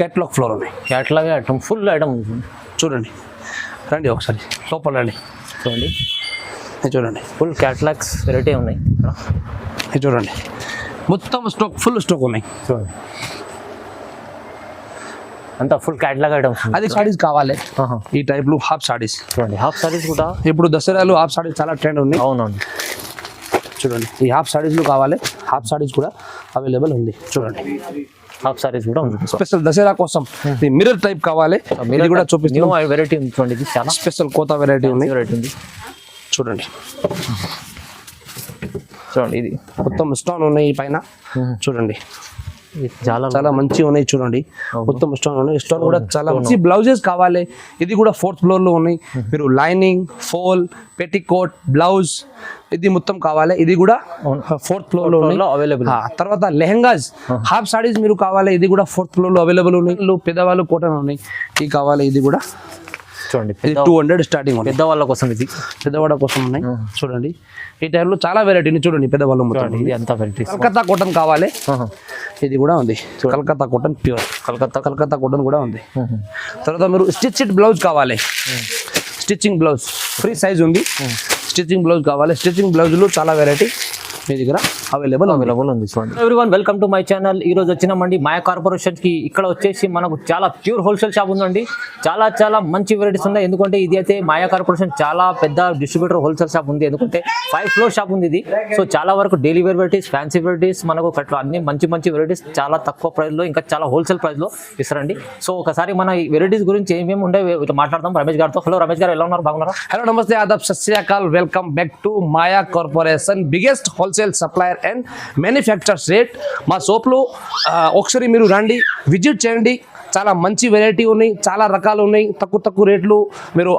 Catalogue floor ఉన్నాయి. Catalogue item full item చూడండి, రండి ఒకసారి లోపల రండి. చూడండి, ఇది చూడండి, ఫుల్ క్యాటలాగ్స్ వెరైటీ ఉన్నాయి. ఇది చూడండి, మొత్తం స్టాక్ ఫుల్ స్టాక్ ఉన్నాయి. చూడండి, అంతా ఫుల్ క్యాటలాగ్ ఐటమ్స్. అది సారీస్ కావాలి ఈ టైప్లో హాఫ్ సారీస్. చూడండి, హాఫ్ సారీస్ కూడా ఇప్పుడు దసరాలు హాఫ్ సారీస్ చాలా ట్రెండ్ ఉన్నాయి. అవునండి. చూడండి, ఈ హాఫ్ సారీస్లో కావాలి, హాఫ్ సారీస్ కూడా అవైలబుల్ ఉంది. చూడండి, హాఫ్ సారీస్ కూడా ఉంది. స్పెషల్ దసరా కోసం మిర్రర్ టైప్ కావాలి, ఇది కూడా చూపిస్తాను. న్యూ వెరైటీ ఉంది చూడండి, ఇది చాలా స్పెషల్ కొత్త వెరైటీ ఉంది. వెరైటీ ఉంది. చూడండి, చూడండి, ఇది మొత్తం స్టోన్ ఉన్నాయి ఈ పైన. చూడండి, ఇది చాలా చాలా మంచి ఉన్నాయి. చూడండి, మొత్తం స్టోన్ ఉన్నాయి. స్టోన్ కూడా చాలా మంచి. బ్లౌజెస్ కావాలి, ఇది కూడా 4th ఫ్లోర్ లో ఉన్నాయి. మీరు లైనింగ్, ఫోల్, పెట్టికోట్, బ్లౌజ్ ఇది మొత్తం కావాలి, ఇది కూడా 4th ఫ్లోర్ లో అవైలబుల్. తర్వాత లెహంగాస్ హాఫ్ సారీస్ మీరు కావాలి, ఇది కూడా 4th ఫ్లోర్ లో అవైలబుల్ ఉన్నాయి. పెద్దవాళ్ళు కోటన్ ఉన్నాయి, ఇది కావాలి, ఇది కూడా చూడండి, ఇది 200 స్టార్టింగ్ ఉంది. పెద్దవాళ్ళ కోసం, ఇది పెద్దవాళ్ళ కోసం ఉన్నాయి. చూడండి, ఈ టైర్లో చాలా వెరైటీ చూడండి. పెద్దవాళ్ళు మొత్తం ఇది అంతా వెరైటీ. కలకత్తా కాటన్ కావాలి, ఇది కూడా ఉంది. Calcutta cotton pure Calcutta cotton కూడా ఉంది. తర్వాత మీరు స్టిచ్డ్ బ్లౌజ్ కావాలి, స్టిచ్చింగ్ బ్లౌజ్ ఫ్రీ సైజ్ ఉంది. స్టిచ్చింగ్ బ్లౌజ్ కావాలి, స్టిచ్చింగ్ బ్లౌజ్లో చాలా వెరైటీ మీ దగ్గర అవైలబుల్ ఉంది. చూడండి everyone, welcome to my channel. ఈ రోజు వచ్చినామండి మాయా కార్పొరేషన్ కి. ఇక్కడ వచ్చేసి మనకు చాలా ప్యూర్ హోల్సేల్ షాప్ ఉందండి. చాలా మంచి వెరైటీస్ ఉన్నాయి. ఎందుకంటే ఇది అయితే మాయా కార్పొరేషన్ చాలా పెద్ద డిస్ట్రిబ్యూటర్ హోల్సేల్ షాప్ ఉంది. ఎందుకంటే 5 ఫ్లోర్ షాప్ ఉంది ఇది. సో చాలా వరకు daily wear varieties, fancy varieties, మనకు అన్ని మంచి వెరైటీస్ చాలా తక్కువ ప్రైస్ లో, ఇంకా చాలా హోల్సేల్ ప్రైస్ లో ఇస్తారండి. సో ఒకసారి మన ఈ వెరైటీస్ గురించి ఏమేమి ఉండే మాట్లాడదాం రమేష్ గారితో. హలో రమేష్ గారు, ఎలా ఉన్నారు? బాగున్నారా? హలో, నమస్తే, ఆదాబ్, సత్ శ్రీ అకాల్. Welcome back to Maya corporation, biggest wholesale supplier and manufactures rate. మా షాప్లో ఒకసారి మీరు రండి, విజిట్ చేయండి. చాలా మంచి వెరైటీ ఉన్నాయి, చాలా రకాలు ఉన్నాయి, తక్కువ రేట్లు. మీరు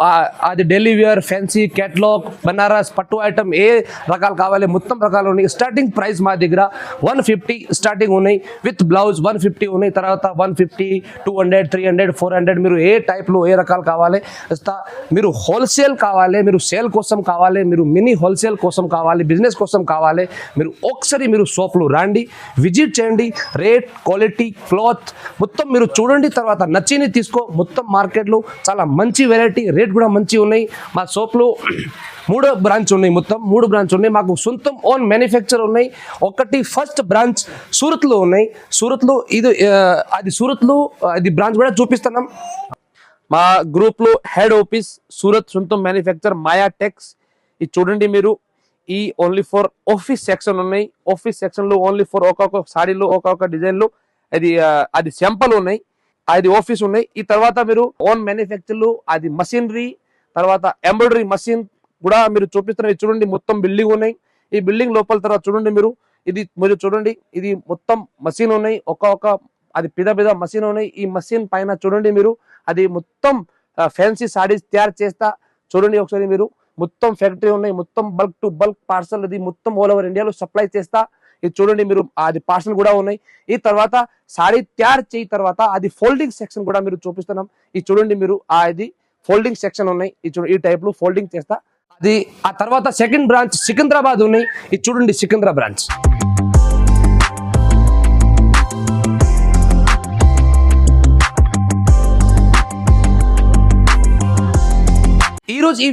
అది daily wear, fancy, catalogue, Banaras, పట్టు ఐటమ్ ఏ రకాలు కావాలి మొత్తం రకాలు ఉన్నాయి. స్టార్టింగ్ ప్రైస్ మా దగ్గర 150 స్టార్టింగ్ ఉన్నాయి, విత్ బ్లౌజ్ 150 ఉన్నాయి. తర్వాత 150, 200, 300, 400 మీరు ఏ టైప్లో ఏ రకాలు కావాలి ఇస్తా. మీరు హోల్సేల్ కావాలి, మీరు సేల్ కోసం కావాలి, మీరు మినీ హోల్సేల్ కోసం కావాలి, బిజినెస్ కోసం కావాలి, మీరు ఒకసారి మీరు షాప్లో రండి, విజిట్ చేయండి. రేట్, క్వాలిటీ, క్లాత్ మొత్తం మీరు చూడండి. తర్వాత నచ్చిని తీసుకో. మొత్తం మార్కెట్లో చాలా మంచి వెరైటీ, రేట్ కూడా మంచి ఉన్నాయి. మా షాప్లో 3 బ్రాంచ్ ఉన్నాయి, మొత్తం 3 బ్రాంచ్ ఉన్నాయి. మాకు సొంతం ఓన్ మ్యానుఫ్యాక్చర్ ఉన్నాయి. ఒకటి ఫస్ట్ బ్రాంచ్ సూరత్లో ఉన్నాయి. సూరత్లో అది సూరత్లో అది బ్రాంచ్ కూడా చూపిస్తున్నాం. మా గ్రూప్లో హెడ్ ఆఫీస్ సూరత్, సొంతం మ్యానుఫ్యాక్చర్ మాయా టెక్స్. ఇది చూడండి మీరు. ఈ ఓన్లీ ఫర్ ఆఫీస్ సెక్షన్ ఉన్నాయి. ఆఫీస్ సెక్షన్లో ఓన్లీ ఫర్ ఒక్కొక్క సాడీలో ఒక్కొక్క డిజైన్లో అది శాంపుల్ ఉన్నాయి, అది ఆఫీస్ ఉన్నాయి. ఈ తర్వాత మీరు ఓన్ మ్యానుఫ్యాక్చర్లు అది మషినరీ, తర్వాత ఎంబ్రాయిడరీ మషిన్ కూడా మీరు చూపిస్తున్నారు. చూడండి, మొత్తం బిల్డింగ్ ఉన్నాయి. ఈ బిల్డింగ్ లోపల తర్వాత చూడండి మీరు చూడండి, ఇది మొత్తం మషిన్ ఉన్నాయి. ఒక్కొక్క అది పెద్ద మషిన్ ఉన్నాయి. ఈ మషిన్ పైన చూడండి మీరు, అది మొత్తం ఫ్యాన్సీ సారీస్ తయారు చేస్తా. చూడండి ఒకసారి మీరు, మొత్తం ఫ్యాక్టరీ ఉన్నాయి, మొత్తం బల్క్ టు బల్క్ పార్సల్ అది మొత్తం ఆల్ ఓవర్ ఇండియాలో సప్లై చేస్తా. ఇది చూడండి మీరు, అది పార్సల్ కూడా ఉన్నాయి. ఈ తర్వాత సారీ తయారు చేయి తర్వాత అది ఫోల్డింగ్ సెక్షన్ కూడా మీరు చూపిస్తున్నాం. ఇది చూడండి మీరు, అది ఫోల్డింగ్ సెక్షన్ ఉన్నాయి. ఈ టైప్ లో ఫోల్డింగ్ చేస్తా. అది ఆ తర్వాత సెకండ్ బ్రాంచ్ సికింద్రాబాద్ ఉన్నాయి. ఇది చూడండి, సికింద్రా బ్రాంచ్. ఈరోజు ఈ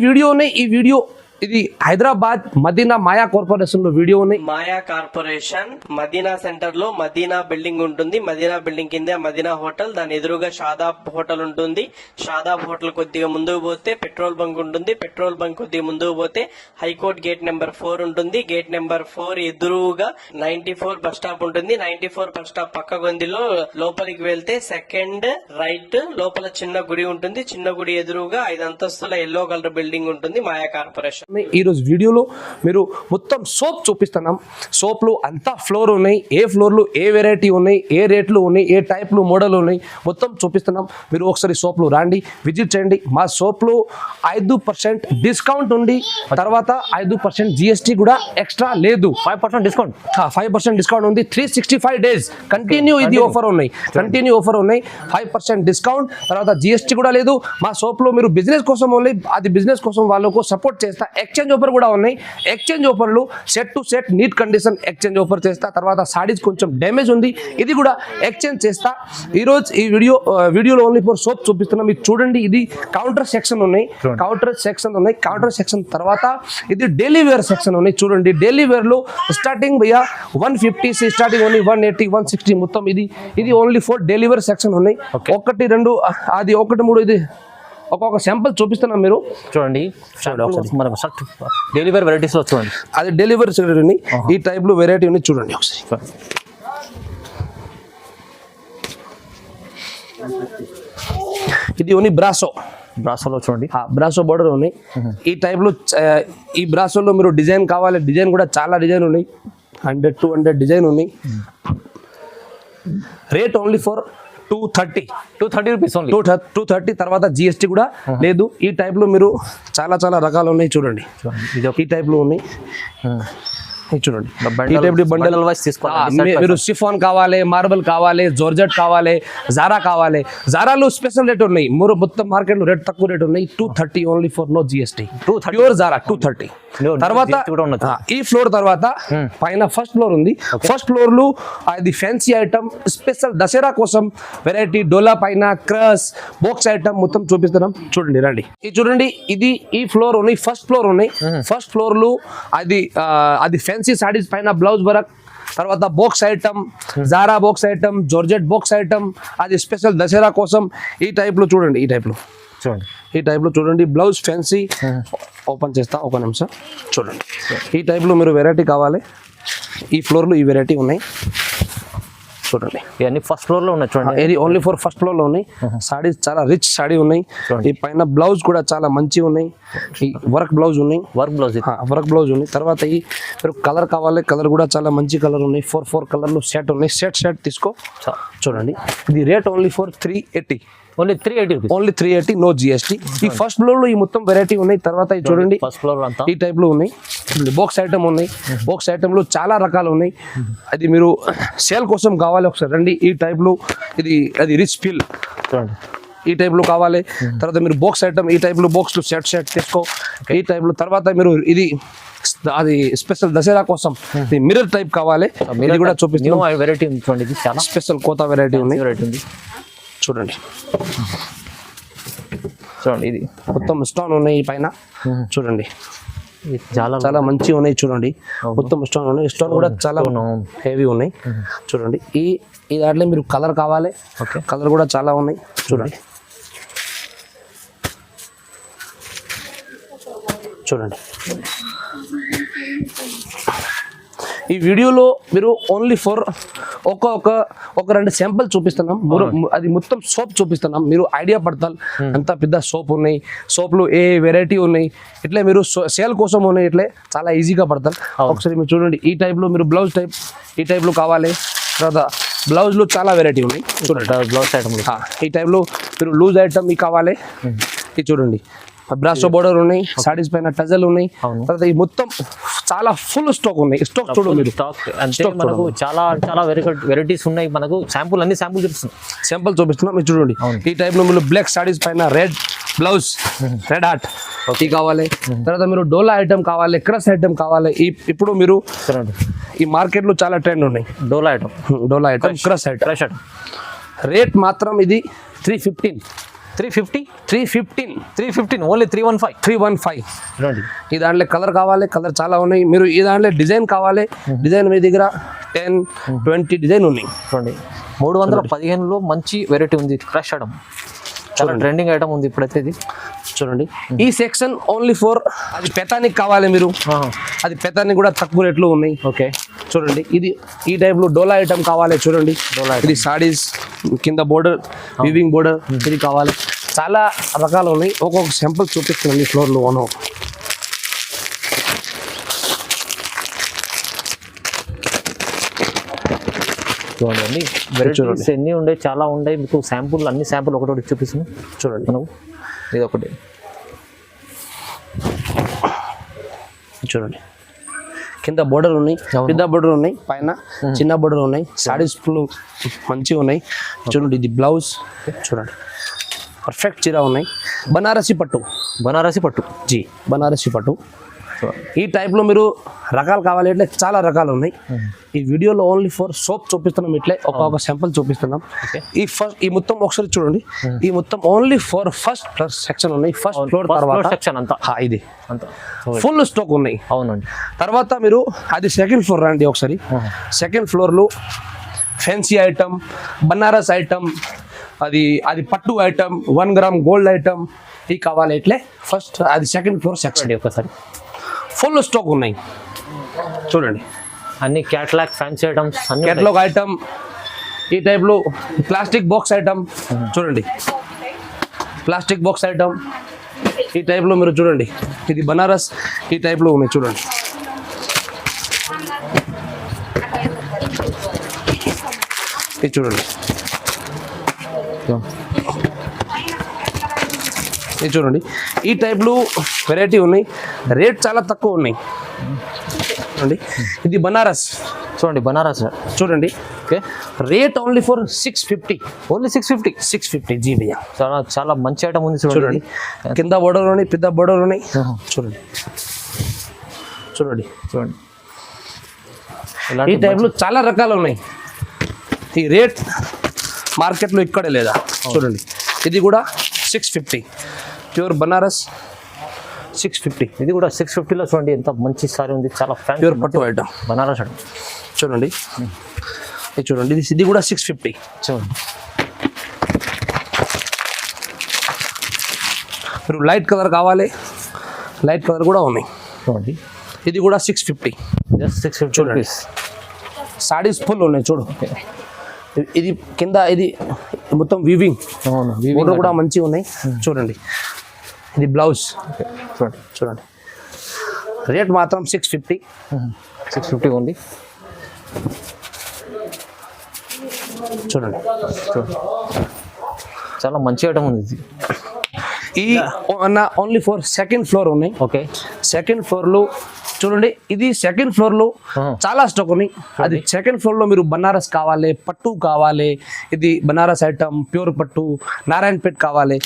వీడియో ఇది హైదరాబాద్ మదీనా మాయా కార్పొరేషన్ లో వీడియో ఉన్నాయి. మాయా కార్పొరేషన్ మదీనా సెంటర్ లో మదీనా బిల్డింగ్ ఉంటుంది. మదీనా బిల్డింగ్ కింద మదీనా హోటల్, దాని ఎదురుగా షాదాబ్ హోటల్ ఉంటుంది. షాదాబ్ హోటల్ కొద్దిగా ముందుకు పోతే పెట్రోల్ బంక్ ఉంటుంది. పెట్రోల్ బంక్ కొద్దిగా ముందుకు పోతే హైకోర్ట్ గేట్ నెంబర్ 4 ఉంటుంది. గేట్ నెంబర్ 4 ఎదురుగా 94 బస్ స్టాప్ ఉంటుంది. 94 బస్ స్టాప్ పక్క గొందిలో లోపలికి వెళ్తే సెకండ్ రైట్ లోపల చిన్న గుడి ఉంటుంది. చిన్న గుడి ఎదురుగా 5 అంతస్తుల ఎల్లో కలర్ బిల్డింగ్ ఉంటుంది మాయా కార్పొరేషన్. ఈ రోజు వీడియోలో మీరు మొత్తం సోప్ చూపిస్తున్నాం. సోప్లు అంతా ఫ్లోర్ ఉన్నాయి, ఏ ఫ్లోర్లు ఏ వెరైటీ ఉన్నాయి, ఏ రేట్లు ఉన్నాయి, ఏ టైప్లు మోడల్ ఉన్నాయి మొత్తం చూపిస్తున్నాం. మీరు ఒకసారి షాప్లో రండి, విజిట్ చేయండి. మా షాప్లో 5% డిస్కౌంట్ ఉంది. తర్వాత 5% GST కూడా ఎక్స్ట్రా లేదు. 5% డిస్కౌంట్ 5% డిస్కౌంట్ ఉంది. 365 days కంటిన్యూ ఇది ఆఫర్ ఉన్నాయి. 5% డిస్కౌంట్, తర్వాత GST కూడా లేదు. మా షాప్లో మీరు బిజినెస్ కోసం ఓన్లీ అది బిజినెస్ కోసం వాళ్ళకు సపోర్ట్ చేస్తా. ఎక్స్చేంజ్ ఆఫర్ కూడా ఉన్నాయి. ఎక్స్చేంజ్ ఆఫర్లు set to set neat condition exchange offer చేస్తా. తర్వాత సారీస్ కొంచెం డ్యామేజ్ ఉంది, ఇది కూడా ఎక్స్చేంజ్ చేస్తా. ఈరోజు ఈ వీడియోలో ఓన్లీ ఫర్ సోప్ చూపిస్తున్నాం. ఇది చూడండి, ఇది కౌంటర్ సెక్షన్ ఉన్నాయి, కౌంటర్ సెక్షన్ తర్వాత ఇది డైలీ వేర్ సెక్షన్ ఉన్నాయి. చూడండి, డైలీ వేర్ లో స్టార్టింగ్ భయ్యా 150 స్టార్టింగ్ ఓన్లీ 180 160 మొత్తం ఇది only for daily wear section ఉన్నాయి. 1 2 అది 1 3 ఇది ఒక్కొక్క శాంపుల్ చూపిస్తున్నాం. మీరు చూడండి మన షర్ట్ డైలీ వేర్ వెరైటీస్ లో చూడండి, అది డెలివరీ సెక్రటరీ ఉన్నాయి. ఈ టైప్ లో వెరైటీ ఉంది, చూడండి ఒకసారి. ఇది ఓన్లీ బ్రాసోలో చూడండి, బ్రాసో బోర్డర్ ఉన్నాయి. ఈ టైప్ లో ఈ బ్రాసోలో మీరు డిజైన్ కావాలి, డిజైన్ కూడా చాలా డిజైన్ ఉన్నాయి, 100 200 డిజైన్ ఉన్నాయి. Rate only for 230 rupees only. 230 తర్వాత జిఎస్టీ కూడా లేదు. ఈ టైప్ లో మీరు చాలా రకాలు ఉన్నాయి. చూడండి, ఈ టైప్ లో ఉన్నాయి. చూడండి, ఈ టైప్ బండల్ వైస్ తీసుకోవాలి. మీరు షిఫాన్ కావాలి, మార్బల్ కావాలి, జోర్జెట్ కావాలి, జారా కావాలి. జారాలో స్పెషల్ రేట్ ఉన్నాయి, మొత్తం మార్కెట్ లో రేట్ తక్కువ రేట్ ఉన్నాయి. 230 only for no GST. Pure జారా 230. తర్వాత ఈ ఫ్లోర్ తర్వాత పైన ఫస్ట్ ఫ్లోర్ ఉంది. ఫస్ట్ ఫ్లోర్ లో అది ఫ్యాన్సీ ఐటమ్ స్పెషల్ దసరా కోసం వెరైటీ డోలా పైన క్రస్ బాక్స్ ఐటమ్ మొత్తం చూపిస్తున్నాం. చూడండి, రండి. ఇది చూడండి, ఇది ఈ ఫ్లోర్ ఉన్నాయి, ఫస్ట్ ఫ్లోర్ ఉన్నాయి. ఫస్ట్ ఫ్లోర్ లో అది ఫ్యాన్సీ సారీస్ పైన బ్లౌజ్ వర్క్, తర్వాత box item, Zara box item, georgette box item, అది స్పెషల్ దసరా కోసం. ఈ టైప్ లో చూడండి, ఈ టైప్ లో చూడండి, బ్లౌజ్ ఫ్యాన్సీ. ఓపెన్ చేస్తా, ఒక నిమిషం. చూడండి, ఈ టైప్ లో మీరు వెరైటీ కావాలి. ఈ ఫ్లోర్ లో ఈ వెరైటీ ఉన్నాయి. చూడండి, ఇవన్నీ ఫస్ట్ ఫ్లోర్ లో ఉన్నాయి. చూడండి, ఇది ఓన్లీ ఫర్ ఫస్ట్ ఫ్లోర్ లో ఉన్నాయి. సాడీస్ చాలా రిచ్ సాడీ ఉన్నాయి. ఈ పైన బ్లౌజ్ కూడా చాలా మంచి ఉన్నాయి. ఈ వర్క్ బ్లౌజ్ ఉన్నాయి, వర్క్ బ్లౌజ్ ఉన్నాయి. తర్వాత ఈ కలర్ కావాలి, కలర్ కూడా చాలా మంచి కలర్ ఉన్నాయి. 4 కలర్ లో సెట్ ఉన్నాయి. సెట్ తీసుకో. చూడండి, ఇది rate only for 380. Only 380 rupees. Only 380 no GST. ఈ ఫస్ట్ ఫ్లోర్ లో ఈ మొత్తం వెరైటీ ఉన్నాయి. తర్వాత ఇది చూడండి, ఫస్ట్ ఫ్లోర్ అంతా ఈ టైప్ లో ఉన్నాయి. బాక్స్ ఐటమ్ ఉన్నాయి. బాక్స్ ఐటమ్ లో చాలా రకాలు ఉన్నాయి. అది మీరు సేల్ కోసం కావాలి, ఒకసారి రండి. ఈ టైప్ లో అది రిచ్ ఫీల్. చూడండి, ఈ టైప్ లో కావాలి. తర్వాత మీరు బాక్స్ ఐటమ్ ఈ టైప్ లో బాక్స్ లో సెట్ తీసుకో. ఈ టైప్ లో తర్వాత మీరు అది స్పెషల్ దసరా కోసం మిర్రర్ టైప్ కావాలి, ఇది కూడా చూపిస్తాను. వెరైటీ ఉంది చూడండి, ఇది చాలా స్పెషల్ కొత్త వెరైటీ ఉంది. చూడండి, ఇది మొత్తం స్టోన్ ఉన్నాయి ఈ పైన. చూడండి, చాలా మంచి ఉన్నాయి. చూడండి, మొత్తం స్టోన్ ఉన్నాయి. స్టోన్ కూడా చాలా హెవీ ఉన్నాయి. చూడండి, ఈ దాంట్లో మీరు కలర్ కావాలి, కలర్ కూడా చాలా ఉన్నాయి. చూడండి, ఈ వీడియోలో మీరు ఓన్లీ ఫర్ ఒక 2 శాంపుల్ చూపిస్తున్నాం. అది మొత్తం సోప్ చూపిస్తున్నాం, మీరు ఐడియా పడతారు. అంత పెద్ద సోప్ ఉన్నాయి, సోప్లు ఏ వెరైటీ ఉన్నాయి, ఇట్లా మీరు సేల్ కోసం ఉన్నాయి, ఇట్లా చాలా ఈజీగా పడతారు. ఒకసారి మీరు చూడండి, ఈ టైప్లో మీరు బ్లౌజ్ టైప్ ఈ టైప్లో కావాలి. తర్వాత బ్లౌజ్లో చాలా వెరైటీ ఉన్నాయి. చూడండి, బ్లౌజ్ ఐటమ్ ఈ టైప్లో మీరు లూజ్ ఐటమ్ కావాలి. ఇది చూడండి, బ్రాసో బోర్డర్ ఉన్నాయి, సారీస్ పైన టజల్ ఉన్నాయి. తర్వాత ఈ మొత్తం చాలా ఫుల్ స్టాక్ ఉన్నాయి. స్టాక్ చూడండి, మీరు మనకు చాలా వెరైటీస్ ఉన్నాయి. మనకు అన్ని శాంపుల్ చూపిస్తున్నాం. మీరు చూడండి, ఈ టైప్ లో మీరు బ్లాక్ సారీస్ పైన రెడ్ బ్లౌజ్, రెడ్ హార్ట్ కావాలి. తర్వాత మీరు డోలా ఐటమ్ కావాలి, క్రస్ ఐటమ్ కావాలి. ఇప్పుడు మీరు ఈ మార్కెట్ లో చాలా ట్రెండ్ ఉన్నాయి. డోలా ఐటమ్ క్రస్ ఐటమ్ రేట్ మాత్రం ఇది 315 ఓన్లీ 315. ఈ దాంట్లో కలర్ కావాలి, కలర్ చాలా ఉన్నాయి. మీరు ఈ దాంట్లో డిజైన్ కావాలి, డిజైన్ మీ దగ్గర 10-20 డిజైన్ ఉన్నాయి. చూడండి, 315లో మంచి వెరైటీ ఉంది. క్రష్ ఐటమ్ చాలా ట్రెండింగ్ ఐటమ్ ఉంది ఇప్పుడైతే. ఇది చూడండి, ఈ సెక్షన్ ఓన్లీ ఫర్ అది పెతానిక్ కావాలి. మీరు అది పెతానిక్ కూడా తక్కువ రేట్లో ఉన్నాయి. ఓకే, చూడండి, ఈ టైప్ లో డోలా ఐటమ్ కావాలి. చూడండి, ఇది సారీస్ కింద బోర్డర్, వీవింగ్ బోర్డర్, ఇది కావాలి. చాలా రకాలు ఉన్నాయి. ఒక్కొక్క శాంపుల్ చూపిస్తున్నాను ఈ ఫ్లోర్ లో. చూడండి, వెరైటీస్ ఎన్ని ఉండే, చాలా ఉన్నాయి. మీకు అన్ని శాంపుల్ ఒకటి చూపిస్తున్నాం. చూడండి, మనం ఇది ఒకటి చూడండి, కింద బోర్డర్ ఉన్నాయి, పెద్ద బోర్డర్ ఉన్నాయి, పైన చిన్న బోర్డర్ ఉన్నాయి. సారీస్ ఫుల్ మంచిగా ఉన్నాయి. చూడండి, ఇది బ్లౌజ్. చూడండి, పర్ఫెక్ట్ చీర ఉన్నాయి. బనారసి పట్టు, బనారసి పట్టు. జీ బనారసి పట్టు. ఈ టైప్లో మీరు రకాలు కావాలి అంటే చాలా రకాలు ఉన్నాయి. ఈ వీడియోలో ఓన్లీ ఫర్ సోప్ చూపిస్తున్నాం, ఇట్లే ఒక శాంపుల్ చూపిస్తున్నాం. ఈ మొత్తం ఒకసారి చూడండి. ఈ మొత్తం ఓన్లీ ఫర్ ఫస్ట్ సెక్షన్ ఉన్నాయి. ఫస్ట్ ఫ్లోర్ తర్వాత సెక్షన్ అంతా ఇది అంతా ఫుల్ స్టాక్ ఉన్నాయి. అవునండి. తర్వాత మీరు అది సెకండ్ ఫ్లోర్ రండి ఒకసారి. సెకండ్ ఫ్లోర్లో ఫ్యాన్సీ ఐటమ్, బనారస్ ఐటమ్, అది పట్టు ఐటమ్, 1 గ్రామ్ గోల్డ్ ఐటమ్ ఇవి కావాలి ఇట్లే. ఫస్ట్ అది సెకండ్ ఫ్లోర్ సెక్షన్ ఒకసారి ఫుల్ స్టాక్ ఉన్నాయి చూడండి. అన్ని క్యాటలాగ్ ఫ్యాన్సీ ఐటమ్స్ అన్ని కేటలాగ్ ఐటమ్. ఈ టైప్లో ప్లాస్టిక్ బాక్స్ ఐటమ్ చూడండి. ప్లాస్టిక్ బాక్స్ ఐటమ్ ఈ టైప్లో మీరు చూడండి. ఇది బనారస్ ఈ టైప్లో ఉన్నాయి చూడండి. ఇది చూడండి. ఇది చూడండి. ఈ టైప్లో వెరైటీ ఉన్నాయి. రేట్ చాలా తక్కువ ఉన్నాయి చూడండి. ఇది బనారస్ చూడండి. బనారస్ చూడండి. Okay. Rate only for 650. Only 650. 650 జీ భయ్యా. చాలా చాలా మంచి ఐటమ్ ఉంది చూడండి. కింద బోర్డర్ ఉన్నాయి, పెద్ద బోర్డర్ ఉన్నాయి చూడండి. చూడండి చూడండి. ఈ టైప్లో చాలా రకాలు ఉన్నాయి. ఈ రేట్ మార్కెట్లో ఇక్కడే లేదా చూడండి. ఇది కూడా 650 ప్యూర్ బనారస్ 650. ఇది కూడా 650లో చూడండి ఎంత మంచి సారీ ఉంది. చాలా ఫ్యాన్సీ ప్యూర్ పట్టు ఐటమ్ బనారస్ ఐటమ్ చూడండి. ఇది చూడండి. ఇది కూడా 650 చూడండి. మీరు లైట్ కలర్ కావాలి, లైట్ కలర్ కూడా ఉన్నాయి చూడండి. ఇది కూడా 650. జస్ట్ 650 చూడండి. రూపీస్. సారీస్ ఫుల్ ఉన్నాయి చూడు. ఇది కింద ఇది మొత్తం వీవింగ్, అవును. బోర్డర్ కూడా మంచిగా ఉన్నాయి చూడండి. ఇది బ్లౌజ్ చూడండి. చూడండి. రేట్ మాత్రం 650. 650 ఓన్లీ. చూడండి. చూడండి. చాలా మంచి ఐటమ్ ఉంది ఇది. ఈ ఓన్లీ ఫర్ సెకండ్ ఫ్లోర్ ఉన్నాయి. ఓకే. సెకండ్ ఫ్లోర్లో చూడండి. ఇది సెకండ్ ఫ్లోర్లో చాలా స్టాక్ ఉన్నాయి. అది సెకండ్ ఫ్లోర్లో మీరు బనారస్ కావాలి, పట్టు కావాలి, ఇది బనారస్ ఐటమ్ ప్యూర్ పట్టు, నారాయణపేట్ కావాలి.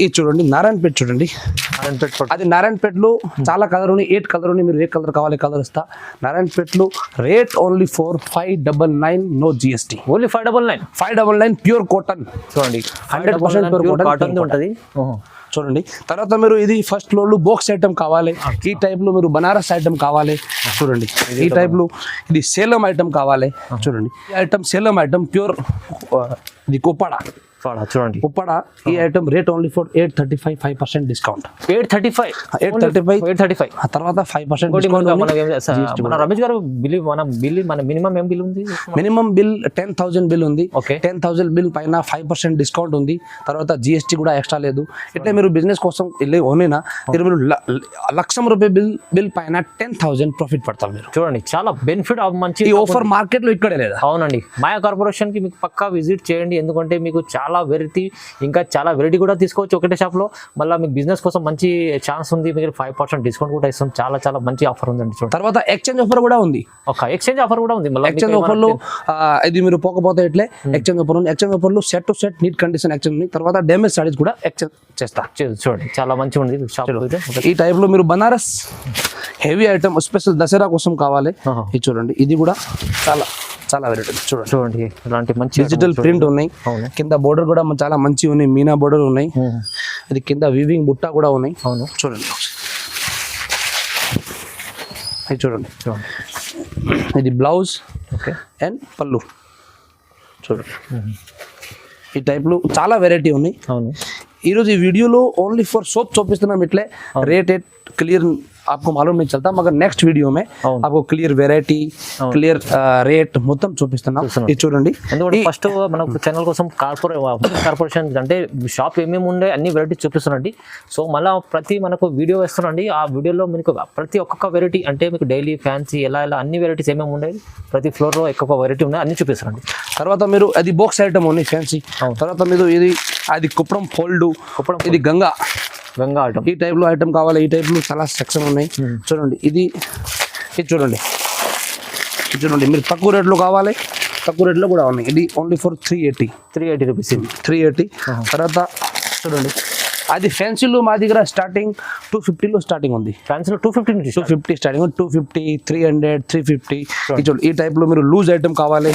ఇది చూడండి. నారాయణపేట్ చూడండి. అది నారాయణపేట్లో చాలా కలర్ ఉన్నాయి. 8 కలర్ ఉన్నాయి. మీరు ఏ కలర్ కావాలి కలర్ ఇస్తా. నారాయణపేట్లో rate only for 599 no GST. Only 599. 599 pure cotton చూడండి. 100% ప్యూర్ కాటన్ ఉంటుంది చూడండి. తర్వాత మీరు ఇది ఫస్ట్ ఫ్లోర్లో బాక్స్ ఐటమ్ కావాలి. ఈ టైప్లో మీరు బనారస్ ఐటమ్ కావాలి చూడండి. ఈ టైప్లో ఇది సేలం ఐటమ్ కావాలి చూడండి. ఈ ఐటమ్ సేలం ఐటమ్ ప్యూర్ ఇది కుప్పడ చూడండి. కుప్పడ ఈ item rate only for 835 5% discount. 835. ఆ తర్వాత 5% మన రమేష్ గారు బిల్ మన మినిమం ఏం బిల్ ఉంది? మినిమం బిల్ 10,000 బిల్ ఉంది. ఓకే. 10,000 బిల్ పైన 5% డిస్కౌంట్ ఉంది. తర్వాత జిఎస్టీ కూడా ఎక్స్ట్రా లేదు. ఇట్లా మీరు బిజినెస్ కోసం ఓనేనా మీరు ₹1,00,000 బిల్ పైన 10,000 ప్రాఫిట్ పడతారు మీరు చూడండి. చాలా బెనిఫిట్ మంచి ఈ ఆఫర్ మార్కెట్ లో ఇక్కడే లేదా. అవునండి. మాయా కార్పొరేషన్ కి మీకు పక్కా విజిట్ చేయండి. ఎందుకంటే మీకు చాలా వెరైటీ, ఇంకా చాలా వెరైటీ కూడా తీసుకోవచ్చు ఒకటే షాప్ లో. మళ్ళీ మీకు బిజినెస్ కోసం మంచి ఛాన్స్ ఉంది. మీకు 5% డిస్కౌంట్ కూడా ఇస్తాం. చాలా చాలా మంచి ఆఫర్ ఉందండి చూడండి. తర్వాత ఎక్స్చేంజ్ ఆఫర్ కూడా ఉంది. ఒక ఎక్స్చేంజ్ ఆఫర్ కూడా ఉంది. మళ్ళీ ఎక్స్చేంజ్ ఆఫర్ లో ఇది మీరు పోకపోతే ఇట్లే ఎక్స్చేంజ్ ఆఫర్ ఉంది. ఎక్స్చేంజ్ ఆఫర్ లో set to set neat condition exchange ఉంది. తర్వాత డ్యామేజ్ సారీస్ కూడా ఎక్స్చేంజ్ చేస్తా చూడండి. చాలా మంచిగా ఉంది షాప్. ఈ టైప్ లో మీరు Banaras heavy item special Dasara కోసం కావాలి. ఇది చూడండి. ఇది కూడా చాలా చాలా వెరైటీ చూడండి. ఇలాంటి మంచి డిజిటల్ ప్రింట్ ఉన్నాయి. కింద బోర్డర్ కూడా చాలా మంచి ఉన్నాయి. మీనా బోర్డర్ ఉన్నాయి. ఇది కింద వీవింగ్ బుట్ట కూడా ఉన్నాయి. అవును. చూడండి. ఇది చూడండి. ఇది బ్లౌజ్ అండ్ పళ్ళు చూడండి. ఈ టైప్లో చాలా వెరైటీ ఉన్నాయి. అవును. ఈరోజు ఈ వీడియోలో ఓన్ली फॉर सोप చూపిస్తున్నాం. ఇట్లే रेट क्लियर आपको मालूम नहीं चलता, मगर नेक्स्ट वीडियो में आपको क्लियर वेराइटी क्लियर रेट మొత్తం చూపిస్తున్నాం. ఇది చూడండి. ఎందుకంటే ఫస్ట్ మన ఛానల్ కోసం కార్పొరేషన్ అంటే షాప్ ఏమేమి ఉండే అన్ని వెరైటీ చూపిస్తున్నాండి. సో మళ్ళీ ప్రతి మనకు వీడియో వేస్తున్నాండి. ఆ వీడియోలో మీకు ప్రతి ఒక్కొక్క వెరైటీ అంటే మీకు డైలీ ఫ్యాన్సీ ఎలా అన్ని వెరైటీస్ ఏమేమి ఉండేవి ప్రతి ఫ్లోర్లో ఒక్కొక్క వెరైటీ ఉన్నాయి అన్ని చూపిస్తున్నాండి. తర్వాత మీరు అది బాక్స్ ఐటమ్ ఉన్నాయి ఫ్యాన్సీ. తర్వాత మీరు ఇది అది కుప్పడం ఫోల్డ్, ఇది గంగా ఐటమ్. ఈ టైప్ లో ఐటమ్ కావాలి. ఈ టైప్ లో చాలా సెక్షన్ ఉన్నాయి చూడండి. ఇది చూడండి. మీరు తక్కువ రేట్లో కావాలి, తక్కువ రేట్లో కూడా ఉన్నాయి. ఇది ఓన్లీ ఫర్ 380 రూపీస్. 380. తర్వాత చూడండి అది ఫ్యాన్సీలో మా దగ్గర స్టార్టింగ్ 250లో స్టార్టింగ్ ఉంది. ఫ్యాన్సీలో 250 నుంచి 250 స్టార్టింగ్ 250 300 350 ఇది చూడండి. ఈ టైప్లో మీరు లూజ్ ఐటమ్ కావాలి,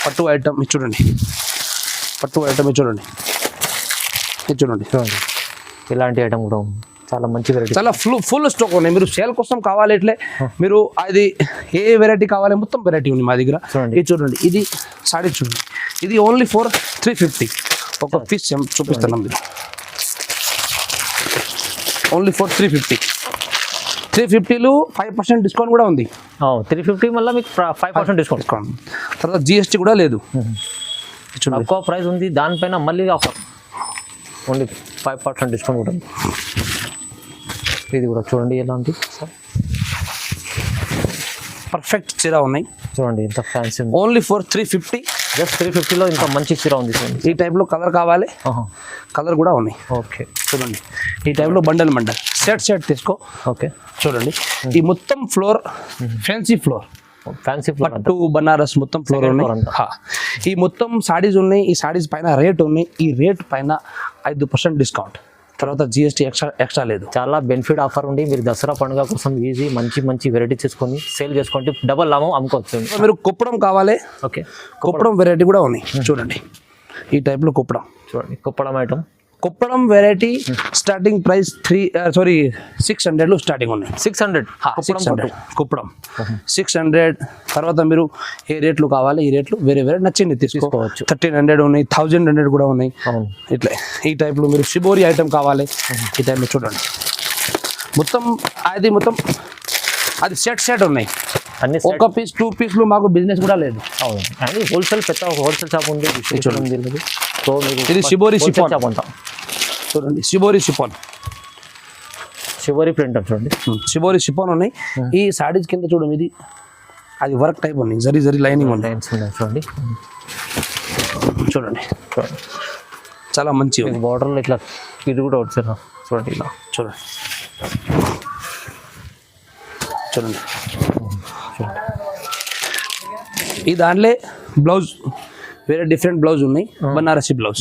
పట్టు ఐటమ్ ఇది చూడండి, పట్టు ఐటమ్ ఇది చూడండి, ఇది చూడండి. చూడండి ఇలాంటి ఐటమ్ కూడా ఉంది. చాలా మంచి వెరైటీ, చాలా ఫుల్ స్టాక్ ఉన్నాయి. మీరు సేల్ కోసం కావాలి ఇట్లే మీరు అది ఏ వెరైటీ కావాలి మొత్తం వెరైటీ ఉంది మా దగ్గర. ఇది చూడండి, ఇది సాడీ చూడండి, ఇది ఓన్లీ ఫర్ 350 ఒక పీస్ చూపిస్తున్నాం. మీరు ఓన్లీ ఫర్ 350లో 5% డిస్కౌంట్ కూడా ఉంది. 350 మళ్ళీ మీకు 5% డిస్కౌంట్. తర్వాత జిఎస్టీ కూడా లేదు. తక్కువ ప్రైస్ ఉంది, దానిపైన మళ్ళీ ఆఫర్ ఓన్లీ 5% డిస్కౌంట్ కూడా ఉంది. ఇది కూడా చూడండి ఎలా ఉంది సార్, పర్ఫెక్ట్ చీర ఉన్నాయి. చూడండి ఇంత ఫ్యాన్సీ ఉంది. ఓన్లీ ఫర్ 350, జస్ట్ 350లో ఇంత మంచి చీర ఉంది. చూడండి ఈ టైప్లో కలర్ కావాలి, కలర్ కూడా ఉన్నాయి. ఓకే చూడండి ఈ టైప్లో బండల్ సెట్ తీసుకో. ఓకే చూడండి ఈ మొత్తం floor fancy floor, fancy floor పట్టు బనారస్ మొత్తం ఫ్లోర్ ఉన్నాయి. ఈ మొత్తం సాడీస్ ఉన్నాయి. ఈ సాడీస్ పైన రేట్ ఉన్నాయి. ఈ రేట్ పైన 5% డిస్కౌంట్, తర్వాత జిఎస్టీ ఎక్స్ట్రా లేదు. చాలా బెనిఫిట్ ఆఫర్ ఉండి మీరు దసరా పండుగ కోసం ఈజీ మంచి వెరైటీ చేసుకొని సేల్ చేసుకుంటే డబల్ లాభం అమ్ముకోవచ్చు. మీరు కుప్పడం కావాలి, ఓకే కుప్పడం వెరైటీ కూడా ఉన్నాయి. చూడండి ఈ టైప్లో కుప్పడం, చూడండి Kuppadam item, Kuppadam variety starting price 600లో స్టార్టింగ్ ఉన్నాయి. 600 కుప్పడం 600. తర్వాత మీరు ఏ రేట్లు కావాలి ఈ రేట్లు వేరే నచ్చింది తీసుకోవచ్చు. 1300 ఉన్నాయి, 1100 కూడా ఉన్నాయి. ఇట్లా ఈ టైప్లో మీరు షిబోరి ఐటమ్ కావాలి ఈ టైప్లో చూడండి. మొత్తం అది సెట్ ఉన్నాయి. అన్ని ఒక పీస్ 2 పీస్లు మాకు బిజినెస్ కూడా లేదు. అవును, అండ్ హోల్సేల్ పెద్ద హోల్సేల్ షాప్ ఉంది. చూడండి సో ఇది షిబోరి షిఫాన్ షాప్ అంతా. చూడండి షిబోరి షిఫాన్, షిబోరి ప్రింటర్ చూడండి, షిబోరి షిఫాన్ ఉన్నాయి. ఈ సాడీస్ కింద చూడండి, ఇది అది వర్క్ టైప్ ఉన్నాయి, జరీ లైనింగ్ ఉన్నాయి. చూడండి చూడండి చాలా మంచి బార్డర్లో ఇట్లా ఇది కూడా వచ్చారు. చూడండి ఇలా చూడండి చూడండి ఈ దాంట్లో బ్లౌజ్ వేరే డిఫరెంట్ బ్లౌజ్ ఉన్నాయి. బనారసి బ్లౌజ్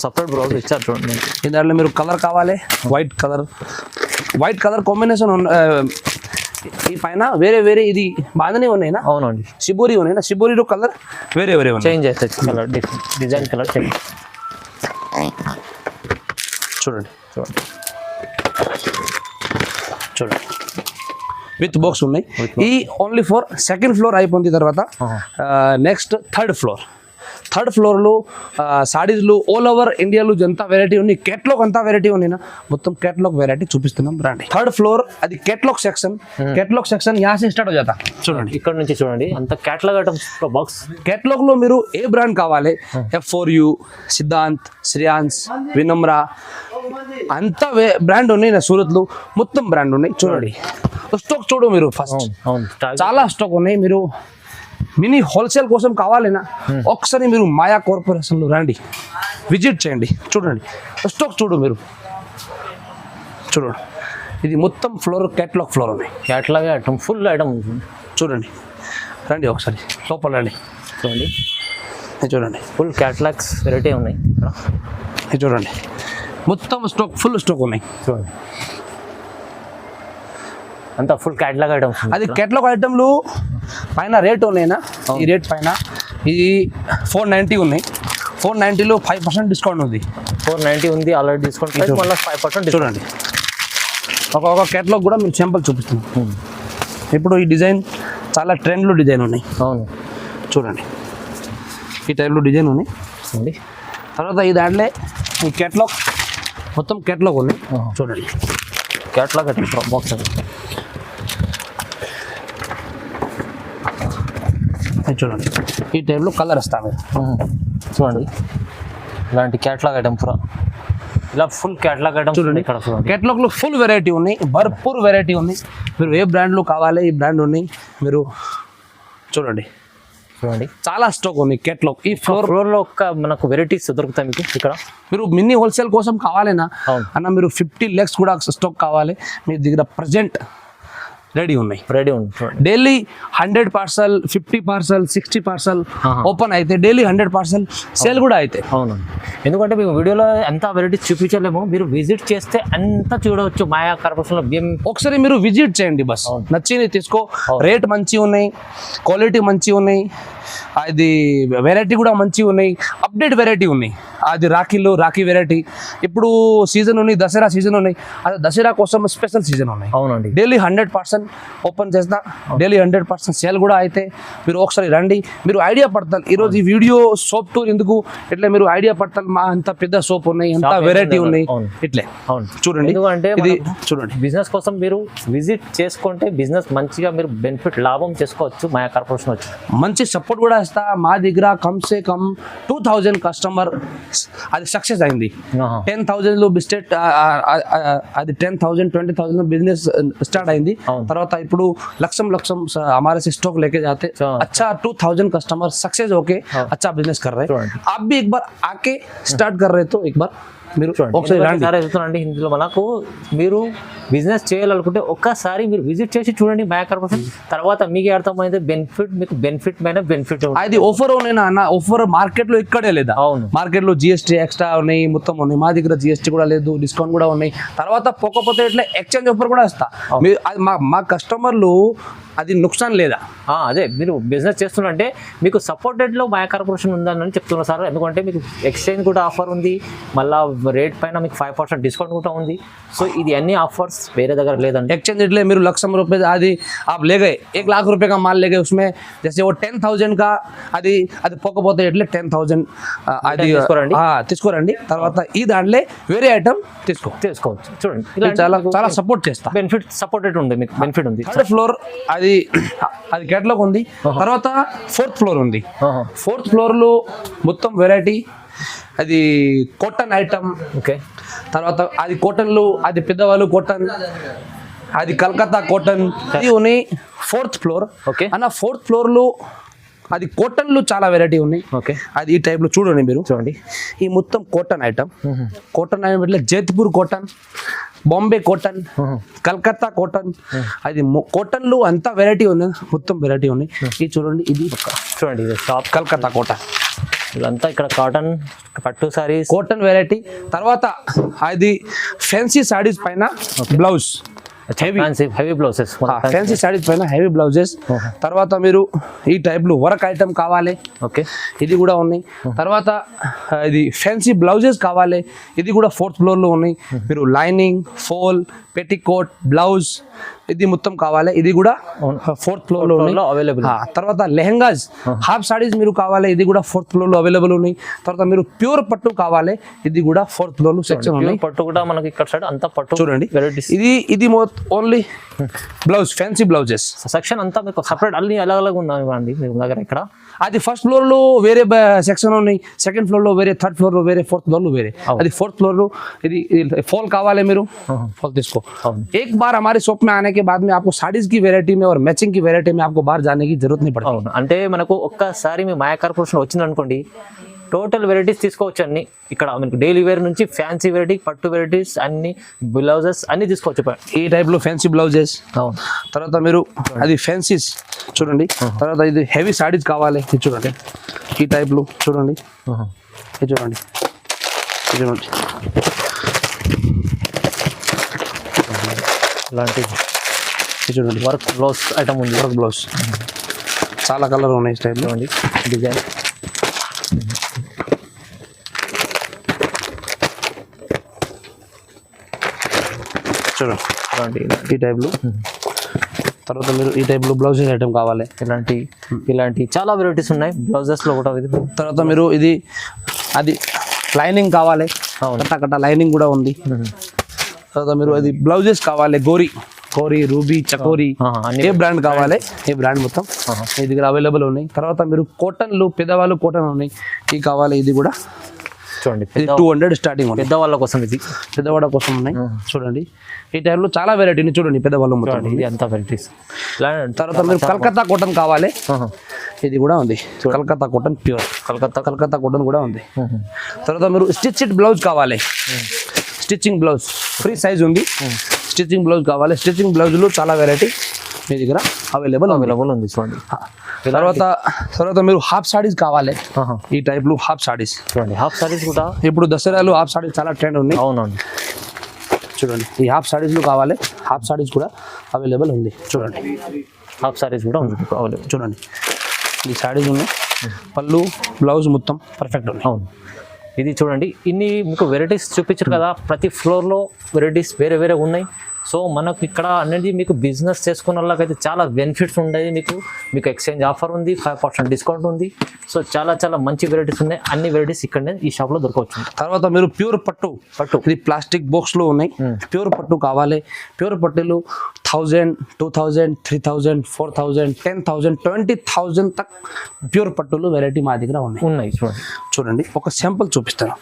సపరేట్ బ్లౌజ్ ఇచ్చారు. చూడండి ఈ దాంట్లో మీరు కలర్ కావాలి, వైట్ కలర్ కాంబినేషన్ ఈ పైన వేరే ఇది బాగానే ఉన్నాయినా. అవునండి, షిబోరి ఉన్నాయినా, షిబోరిలో కలర్ వేరే ఉన్నాయి. చేంజ్ అవుతుంది కలర్, డిజైన్ కలర్ చేంజ్. చూడండి విత్ బాక్స్ ఉన్నాయి. ఈ ఓన్లీ ఫర్ సెకండ్ ఫ్లోర్ అయిపోయిన తర్వాత నెక్స్ట్ థర్డ్ ఫ్లోర్లో సాడీస్లు ఆల్ ఓవర్ ఇండియాలో ఎంత వెరైటీ ఉంది, కేటలాగ్ అంతా వెరైటీ ఉన్నాయినా. మొత్తం కేటలాగ్ వెరైటీ చూపిస్తున్నాం రండి. థర్డ్ ఫ్లోర్ అది కేటలాగ్ సెక్షన్ यहाँ से స్టార్ట్ हो जाता. చూడండి ఇక్కడ నుంచి చూడండి అంత కేటలాగ్ ఐటమ్స్ బాక్స్. కేటలాగ్లో మీరు ఏ బ్రాండ్ కావాలి, F4U, సిద్ధాంత్, శ్రేయాన్స్, వినమ్రా అంతా బ్రాండ్ ఉన్నాయి నా సూరత్లో. మొత్తం బ్రాండ్ ఉన్నాయి. చూడండి స్టాక్ చూడు మీరు ఫస్ట్, చాలా స్టాక్ ఉన్నాయి. మీరు మినీ హోల్సేల్ కోసం కావాలినా ఒకసారి మీరు మాయా కార్పొరేషన్లో రండి, విజిట్ చేయండి. చూడండి స్టాక్ చూడు మీరు, చూడండి ఇది మొత్తం ఫ్లోర్ కేటలాగ్ ఫ్లోర్ ఉన్నాయి. కేటలాగ్ ఐటమ్ ఫుల్ ఐటమ్ చూడండి. రండి ఒకసారి లోపల రండి. చూడండి ఫుల్ కేటలాగ్స్ వెరైటీ ఉన్నాయి. చూడండి మొత్తం ఫుల్ స్టాక్ ఉన్నాయి. చూడండి అంతా ఫుల్ కేటలాగ్ ఐటమ్స్. అది కేటలాగ్ ఐటమ్లు పైన రేట్ ఉన్నాయినా. ఈ రేట్ పైన ఇది 490 ఉన్నాయి. 490లో 5% డిస్కౌంట్ ఉంది. 490 ఉంది ఆల్రెడీ డిస్కౌంట్, మళ్ళీ 5% చూడండి. ఒక కేటలాగ్ కూడా మీరు సింపుల్ చూపిస్తున్నాం. ఇప్పుడు ఈ డిజైన్ చాలా ట్రెండ్లో డిజైన్ ఉన్నాయి. అవును చూడండి ఈ టైప్లో డిజైన్ ఉన్నాయి. తర్వాత ఈ దాంట్లో ఈ కేటలాగ్ మొత్తం కేటలాగ్ ఉన్నాయి. చూడండి కేటలాగ్ బాక్స్ చూడండి ఈ టైప్లో కలర్ వస్తాము. చూడండి ఇలాంటి కేటలాగ్ ఐటమ్ పూరా ఇలా ఫుల్ కేటలాగ్ ఐటమ్ చూడండి. ఇక్కడ చూడండి కేటలాగ్లో ఫుల్ వెరైటీ ఉన్నాయి, భర్పూర్ వెరైటీ ఉంది. మీరు ఏ బ్రాండ్లో కావాలి ఈ బ్రాండ్ ఉన్నాయి. మీరు చూడండి చాలా స్టాక్ ఉంది కేటలాగ్. ఈ ఫ్లోర్లో ఒక్క మనకు వెరైటీస్ దొరుకుతాయి మీకు ఇక్కడ. మీరు మినీ హోల్సేల్ కోసం కావాలేనా అన్న, మీరు 50 lakhs కూడా స్టాక్ కావాలి మీ దగ్గర ప్రజెంట్ రెడీ ఉన్నాయి. రెడీ ఉంది చూడండి. Daily 100 parcel, 50 parcel, 60 parcel open అయితే డైలీ 100 పార్సల్ సేల్ కూడా అయితే. అవునండి, ఎందుకంటే మీకు వీడియోలో ఎంత వెరైటీస్ చూపించలేము, మీరు విజిట్ చేస్తే అంతా చూడవచ్చు మాయా కార్పొరేషన్లో. ఒకసారి మీరు విజిట్ చేయండి, బస్ నచ్చింది తీసుకో. రేట్ మంచి ఉన్నాయి, క్వాలిటీ మంచి ఉన్నాయి, అది వెరైటీ కూడా మంచి ఉన్నాయి, అప్డేట్ వెరైటీ ఉన్నాయి. అది రాఖీ వెరైటీ ఇప్పుడు సీజన్ ఉన్నాయి, దసరా సీజన్ ఉన్నాయి, అది దసరా కోసం స్పెషల్ సీజన్ ఉన్నాయి. అవునండి, డైలీ 100% ఓపెన్ చేస్తా, డైలీ 100% సేల్ కూడా అయితే. మీరు ఒకసారి రండి, మీరు ఐడియా పడతారు. ఈరోజు ఈ వీడియో సోప్ టూర్ ఎందుకు ఇట్లా మీరు ఐడియా పడతారు, మా అంత పెద్ద సోప్ ఉన్నాయి, ఎంత వెరైటీ ఉన్నాయి ఇట్లే. అవును చూడండి, ఎందుకంటే ఇది చూడండి. బిజినెస్ కోసం మీరు విజిట్ చేసుకుంటే బిజినెస్ మంచిగా మీరు బెనిఫిట్ లాభం చేసుకోవచ్చు. మాయా కార్పొరేషన్ వచ్చి మంచి సపోర్ట్ కూడా ఇస్తా. మా దగ్గర కమ్సే కమ్ 2000 కస్టమర్ అది సక్సెస్ అయింది. 10,000 బిస్టెట్ అది 10,000 20,000 బిజినెస్ స్టార్ట్ అయింది. తర్వాత ఇప్పుడు లక్షం हमारे से स्टॉक लेके जाते. अच्छा 2000 कस्टमर सक्सेस होके अच्छा बिजनेस कर रहे हैं. आप भी एक बार आके स्टार्ट कर रहे तो एक बार మీరు ఒకసారి చెప్తున్నాండి. ఇందులో మనకు మీరు బిజినెస్ చేయాలనుకుంటే ఒక్కసారి మీరు విజిట్ చేసి చూడండి మాయా కార్పొరేషన్. తర్వాత మీకు అర్థమైంది బెనిఫిట్, మీకు బెనిఫిట్ పైన బెనిఫిట్. అది ఆఫర్ ఉన్నాయి అన్న, ఆఫర్ మార్కెట్ లో ఇక్కడే లేదా. అవును, మార్కెట్ లో జిఎస్టీ ఎక్స్ట్రా ఉన్నాయి, మొత్తం ఉన్నాయి. మా దగ్గర జిఎస్టీ కూడా లేదు, డిస్కౌంట్ కూడా ఉన్నాయి. తర్వాత పోకపోతే ఇట్లా ఎక్స్చేంజ్ ఆఫర్ కూడా ఇస్తా. మీరు మా కస్టమర్లు అది నుక్సాన్ లేదా. అదే మీరు బిజినెస్ చేస్తున్నారంటే మీకు సపోర్టెడ్లో మాయా కార్పొరేషన్ ఉందని చెప్తున్నారు సార్. ఎందుకంటే మీకు ఎక్స్చేంజ్ కూడా ఆఫర్ ఉంది, మళ్ళీ రేట్ పైన మీకు 5% డిస్కౌంట్ కూడా ఉంది. సో ఇది అన్ని ఆఫర్స్ వేరే దగ్గర లేదండి. एक्सचेंज इतने मेरे ₹1,00,000 आदि आप ले गए, ₹1,00,000 का माल ले गए, उसमें जैसे वो 10,000 का అది పోకపోతే ఎట్లే 10,000 అది తీసుకోరండి. తర్వాత ఈ దాంట్లో వేరే ఐటమ్ తీసుకోవచ్చు. చూడండి, చాలా సపోర్ట్ చేస్తా. బెనిఫిట్ సపోర్టెడ్ ఉంది, మీకు బెనిఫిట్ ఉంది. 3rd ఫ్లోర్ అది కేటలాగ్ ఉంది. తర్వాత 4th ఫ్లోర్ ఉంది. 4th ఫ్లోర్ లో మొత్తం వెరైటీ అది కాటన్ ఐటమ్. ఓకే, తర్వాత అది కాటన్లు, అది పెద్దవాళ్ళు కాటన్, అది కలకత్తా కాటన్, ఇది ఉన్నాయి 4th ఫ్లోర్. ఓకే అన్న 4th ఫ్లోర్ లో అది కాటన్లు చాలా వెరైటీ ఉన్నాయి. ఓకే, అది ఈ టైప్ లో చూడండి మీరు. చూడండి, ఈ మొత్తం కాటన్ ఐటమ్. కాటన్ ఐటమ్ ఇట్లా Jaipur cotton, Bombay cotton, Calcutta cotton, అది కాటన్లు అంతా వెరైటీ ఉన్నాయి, మొత్తం వెరైటీ ఉన్నాయి. ఇది చూడండి, ఇది చూడండి, ఇది షాప్ కలకత్తా కాటన్. ఇదంతా ఇక్కడ కాటన్ పట్టు సారీస్, కాటన్ వెరైటీ. తర్వాత అది ఫ్యాన్సీ సారీస్ పైన blouse, heavy blouses, fancy sarees పైన హెవీ బ్లౌజెస్. తర్వాత మీరు ఈ టైప్ లో వర్క్ ఐటమ్ కావాలి, ఓకే, ఇది కూడా ఉన్నాయి. తర్వాత ఇది ఫ్యాన్సీ బ్లౌజెస్ కావాలి, ఇది కూడా 4th ఫ్లోర్ లో ఉన్నాయి. మీరు లైనింగ్, ఫోల్, పెట్టికోట్, బ్లౌజ్ ఇది మొత్తం కావాలి, ఇది కూడా 4th ఫ్లోర్ లో అవైలబుల్. తర్వాత లెహంగాస్, హాఫ్ సారీస్ మీరు కావాలి, ఇది కూడా 4th ఫ్లోర్ లో అవైలబుల్ ఉన్నాయి. తర్వాత మీరు ప్యూర్ పట్టు కావాలి, ఇది కూడా 4th ఫ్లోర్ లో సెక్షన్ ఉన్నాయి. పట్టు కూడా మనకి ఇక్కడ సైడ్ అంతా పట్టు చూడండి. ఇది only blouse, fancy blouses section అంతా మీకు సపరేట్ అన్ని అలగ్ ఉన్నాయి మీ దగ్గర. ఇక్కడ అది 1st ఫ్లోర్ లో వేరే సెక్షన్ ఉన్నాయి, 2nd ఫ్లోర్ లో వేరే, 3rd ఫ్లోర్ లో వేరే, 4th ఫ్లోర్ లో వేరే. అది 4th ఫ్లోర్ లో ఇది फॉल కావాలి, మీరు फॉल తీసుకో. एक बार हमारे शॉप में आने के बाद में आपको साड़ीज की वैरायटी में और मैचिंग की वैरायटी में आपको बाहर जाने की जरूरत नहीं पड़ती. అంటే మనకు ఒక్కసారి మీ మాయా కార్పొరేషన్ వచ్చింది అనుకోండి, టోటల్ వెరైటీస్ తీసుకోవచ్చు అన్ని. ఇక్కడ మనకు డైలీ వేర్ నుంచి ఫ్యాన్సీ వెరైటీ, పట్టు వెరైటీస్, అన్ని బ్లౌజెస్ అన్ని తీసుకోవచ్చు. ఈ టైప్ లో ఫ్యాన్సీ బ్లౌజెస్. తర్వాత మీరు అది ఫ్యాన్సీస్ చూడండి. తర్వాత ఇది హెవీ సారీస్ కావాలి, ఇది చూడండి. ఈ టైప్ లో చూడండి, ఇది చూడండి, ఇది చూడండి. ఇలాంటి చూడండి, వర్క్ బ్లౌజ్ ఐటమ్ ఉంది. వర్క్ బ్లౌజ్ చాలా కలర్ ఉన్నాయి, ఈ టైప్ లో డిజైన్. చూడండి ఈ టైప్ లో. తర్వాత మీరు ఈ టైప్ లో బ్లౌజెస్ ఐటమ్ కావాలి, ఇలాంటి చాలా వెరైటీస్ ఉన్నాయి బ్లౌజెస్ లో కూడా. తర్వాత మీరు ఇది అది లైనింగ్ కావాలి, కట్ట లైనింగ్ కూడా ఉంది. తర్వాత మీరు అది బ్లౌజెస్ కావాలి, గోరీ, రూబీ, చకోరీ, ఏ బ్రాండ్ కావాలి, ఏ బ్రాండ్ మొత్తం మీ దగ్గర అవైలబుల్ ఉన్నాయి. తర్వాత మీరు కాటన్లు, పెద్దవాళ్ళు కాటన్ ఉన్నాయి, ఇది కావాలి, ఇది కూడా చూడండి. 200 స్టార్టింగ్ ఉంది, పెద్దవాళ్ళ కోసం. ఇది పెద్దవాళ్ళ కోసం ఉన్నాయి. చూడండి ఈ టైంలో చాలా వెరైటీ చూడండి, పెద్దవాళ్ళు మొత్తం ఇది అంతా వెరైటీస్. తర్వాత మీరు కలకత్తా కాటన్ కావాలి, ఇది కూడా ఉంది. Calcutta cotton pure, Calcutta cotton కూడా ఉంది. తర్వాత మీరు స్టిచ్డ్ బ్లౌజ్ కావాలి, స్టిచ్చింగ్ బ్లౌజ్ ఫ్రీ సైజ్ ఉంది. స్టిచ్చింగ్ బ్లౌజ్ కావాలి, స్టిచ్చింగ్ బ్లౌజ్లో చాలా వెరైటీ మీ దగ్గర అవైలబుల్ ఉంది చూడండి. తర్వాత మీరు హాఫ్ సాడీస్ కావాలి, ఆహా. ఈ టైప్లో హాఫ్ సాడీస్ చూడండి హాఫ్ సారీస్ కూడా. ఇప్పుడు దసరాలో హాఫ్ సాడీస్ చాలా ట్రెండ్ ఉన్నాయి. అవునండి చూడండి ఈ హాఫ్ సాడీస్లో కావాలి, హాఫ్ సాడీస్ కూడా అవైలబుల్ ఉంది. చూడండి హాఫ్ సారీస్ కూడా ఉంది అవైలబుల్. చూడండి ఈ సాడీస్ ఉన్నాయి, పళ్ళు బ్లౌజ్ మొత్తం పర్ఫెక్ట్ ఉన్నాయి. అవును ఇది చూడండి ఇన్ని మీకు వెరైటీస్ చూపించారు కదా, ప్రతి ఫ్లోర్లో వెరైటీస్ వేరే వేరే ఉన్నాయి. సో మనకు ఇక్కడ అనేది మీకు బిజినెస్ చేసుకున్న వాళ్ళకైతే చాలా బెనిఫిట్స్ ఉన్నాయి. మీకు ఎక్స్చేంజ్ ఆఫర్ ఉంది, 5% డిస్కౌంట్ ఉంది. సో చాలా చాలా మంచి వెరైటీస్ ఉన్నాయి. అన్ని వెరైటీస్ ఇక్కడనే ఈ షాప్లో దొరకవచ్చు. తర్వాత మీరు ప్యూర్ పట్టు ఇది ప్లాస్టిక్ బాక్స్లో ఉన్నాయి. ప్యూర్ పట్టు కావాలి, ప్యూర్ పట్టులు 1000, 2000, 3000, 4000, 10,000, 20,000 తక్ ప్యూర్ పట్టులు వెరైటీ మా దగ్గర ఉన్నాయి. చూడండి ఒక శాంపుల్ చూపిస్తాను.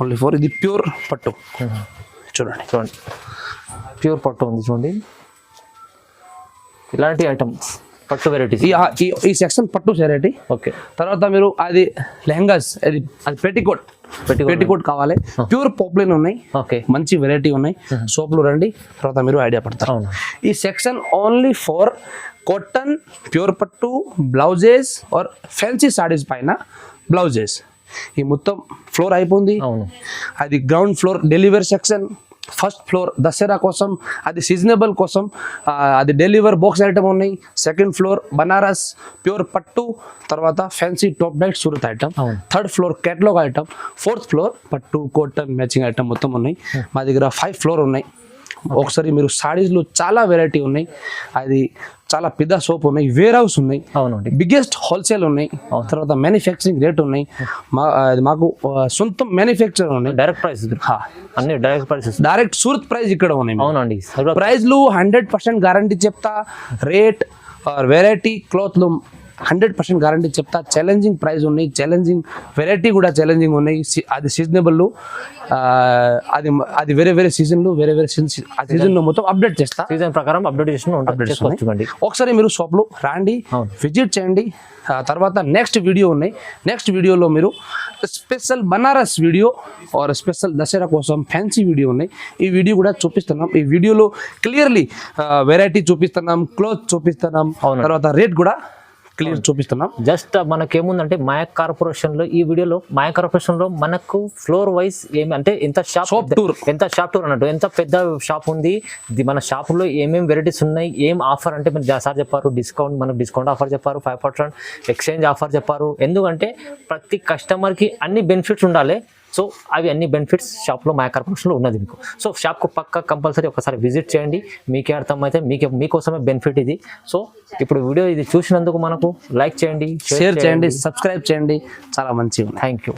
ఓన్లీ ఫోర్ ఇది ప్యూర్ పట్టు. చూడండి ప్యూర్ పట్టు ఉంది చూడండి. ఇలాంటి ఐటమ్స్ పట్టు వెరైటీస్ ఈ సెక్షన్ పట్టు వెరైటీ. ఓకే తర్వాత మీరు అది లెహంగాస్, అది పెట్టికోట్ కావాలి, ప్యూర్ పాప్లిన్ ఉన్నాయి. ఓకే మంచి వెరైటీ ఉన్నాయి. షాప్లో రండి, తర్వాత మీరు ఐడియా పడతారు. ఈ section only for cotton pure పట్టు బ్లౌజెస్ ఆర్ ఫ్యాన్సీ సారీస్ పైన బ్లౌజెస్. ఈ మొత్తం ఫ్లోర్ అయిపోయింది. అవును అది ground floor delivery section. First floor Dasara కోసం, అది సీజనబుల్ కోసం, అది డెలివర్ బాక్స్ ఐటమ్ ఉన్నాయి. సెకండ్ ఫ్లోర్ బనారస్ ప్యూర్ పట్టు, తర్వాత fancy top night Surat item. Third floor catalogue item. Fourth floor పట్టు కాటన్ మ్యాచింగ్ ఐటమ్ మొత్తం ఉన్నాయి. మా దగ్గర 5 ఫ్లోర్ ఉన్నాయి. ఒకసారి మీరు సారీస్లో చాలా వెరైటీ ఉన్నాయి. అది చాలా పెద్ద షాప్ ఉన్నాయి, వేర్ హౌస్ ఉన్నాయి, అవునండి బిగ్గెస్ట్ హోల్సేల్ ఉన్నాయి. తర్వాత మ్యానుఫ్యాక్చరింగ్ రేట్ ఉన్నాయి. మాకు సొంత మ్యానుఫ్యాక్చర్ ఉన్నాయి. డైరెక్ట్ ప్రైస్ అన్ని direct prices, direct Surat price ఇక్కడ ఉన్నాయి. అవునండి ప్రైస్లు 100% గ్యారంటీ చెప్తా. రేట్ వెరైటీ క్లాత్లు 100% గ్యారంటీ చెప్తా. ఛాలెంజింగ్ ప్రైస్ ఉన్నాయి, ఛాలెంజింగ్ వెరైటీ కూడా ఛాలెంజింగ్ ఉన్నాయి. అది సీజనబుల్, అది వేరే వేరే సీజన్లు వేరే వేరే సీజన్లో మొత్తం అప్డేట్ చేస్తా. సీజన్ ప్రకారం అప్డేట్ చేసుకోండి. ఒకసారి మీరు షాప్లో రండి, విజిట్ చేయండి. తర్వాత నెక్స్ట్ వీడియో ఉన్నాయి. నెక్స్ట్ వీడియోలో మీరు special Banaras video or special Dasara కోసం ఫ్యాన్సీ వీడియో ఉన్నాయి. ఈ వీడియో కూడా చూపిస్తున్నాం. ఈ వీడియోలో క్లియర్లీ వెరైటీ చూపిస్తున్నాం, క్లోత్ చూపిస్తున్నాం, తర్వాత రేట్ కూడా క్లియర్ చూపిస్తున్నాం. జస్ట్ మనకేముందంటే మాయా కార్పొరేషన్ లో ఈ వీడియోలో మాయా కార్పొరేషన్ లో మనకు ఫ్లోర్ వైజ్ ఏమి అంటే ఎంత షాప్ టూర్ అన్నట్టు, ఎంత పెద్ద షాప్ ఉంది, మన షాప్ లో ఏమేమి వెరైటీస్ ఉన్నాయి, ఏం ఆఫర్ అంటే మీరు సార్ చెప్పారు డిస్కౌంట్, మనకు డిస్కౌంట్ ఆఫర్ చెప్పారు, 5% ఎక్స్చేంజ్ ఆఫర్ చెప్పారు. ఎందుకంటే ప్రతి కస్టమర్ కి అన్ని బెనిఫిట్స్ ఉండాలి. సో అవి అన్ని బెనిఫిట్స్ షాప్లో మాయా కార్పొరేషన్లో ఉన్నది మీకు. సో షాప్కు పక్క కంపల్సరీ ఒకసారి విజిట్ చేయండి, మీకే అర్థమైతే మీకోసమే బెనిఫిట్ ఇది. సో ఇప్పుడు వీడియో ఇది చూసినందుకు మనకు లైక్ చేయండి, షేర్ చేయండి, సబ్స్క్రైబ్ చేయండి. చాలా మంచిగా. Thank you.